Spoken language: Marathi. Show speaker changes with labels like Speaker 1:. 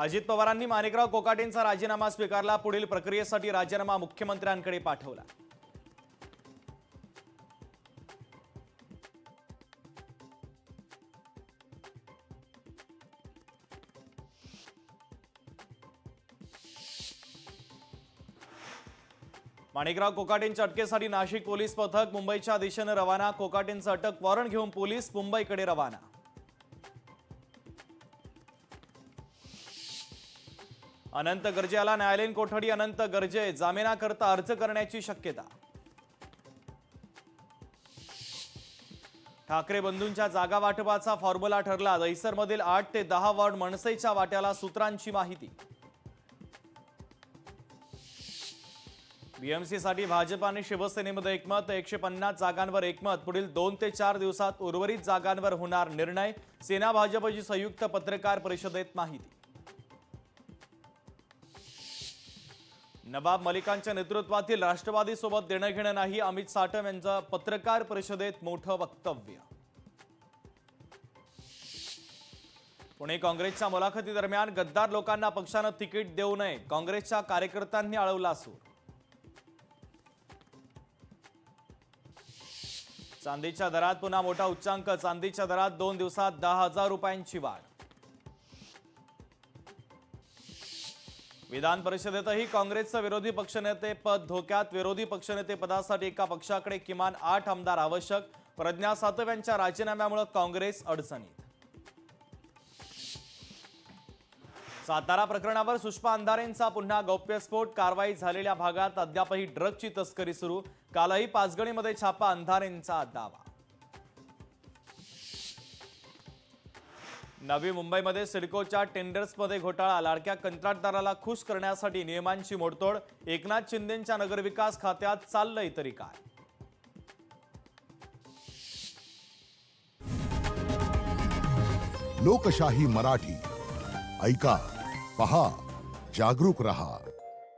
Speaker 1: अजित पवारांनी माणिकराव कोकाटेंचा राजीनामा स्वीकारला। पुढील प्रक्रियेसाठी राजीनामा मुख्यमंत्र्यांकडे पाठवला। माणिकराव कोकाटेंच्या अटकेसाठी नाशिक पोलीस पथक मुंबईच्या दिशेने रवाना। कोकाटेंचं अटक वॉरंट घेऊन पोलीस मुंबईकडे रवाना। अनंत गर्जेला न्यायालयीन कोठडी। अनंत गर्जे जामिनाकरता अर्ज करण्याची शक्यता। ठाकरे बंधूंच्या जागा वाटपाचा फॉर्म्युला ठरला। दहिसरमधील 8 ते 10 वॉर्ड मनसेच्या वाट्याला। सूत्रांची माहिती। बीएमसी साठी भाजप आणि शिवसेनेमध्ये एकमत। 150 जागांवर एकमत। पुढील 2 ते 4 दिवसात उर्वरित जागांवर होणार निर्णय। सेना भाजपची संयुक्त पत्रकार परिषदेत माहिती। नवाब मलिकांच्या नेतृत्वातील राष्ट्रवादी सोबत देणं घेणं नाही। अमित साटम यांचं पत्रकार परिषदेत मोठं वक्तव्य। पुणे काँग्रेसच्या मुलाखतीदरम्यान गद्दार लोकांना पक्षानं तिकीट देऊ नये। काँग्रेसच्या कार्यकर्त्यांनी अळवला सूर। चांदीच्या दरात पुन्हा मोठा उच्चांक। चांदीच्या दरात 2 दिवसात 10,000 रुपयांची वाढ। विधान परिषदेतही काँग्रेसचं विरोधी पक्षनेते पद धोक्यात। विरोधी पक्षनेते पदासाठी एका पक्षाकडे किमान 8 आमदार आवश्यक। प्रज्ञा सातव यांच्या राजीनाम्यामुळे काँग्रेस अडचणीत। सातारा प्रकरणावर सुषमा अंधारेंचा पुन्हा गौप्यस्फोट। कारवाई झालेल्या भागात अद्यापही ड्रगची तस्करी सुरू। कालही पाचगणीमध्ये छापा। अंधारेंचा दावा। नवी मुंबईमध्ये सिडकोच्या टेंडर्समध्ये घोटाळा। लाडक्या कंत्राटदाराला खुश करण्यासाठी नियमांची मोडतोड। एकनाथ शिंदेंच्या नगरविकास खात्यात चाललंय तरी काय?
Speaker 2: लोकशाही मराठी ऐका, पहा, जागरूक रहा।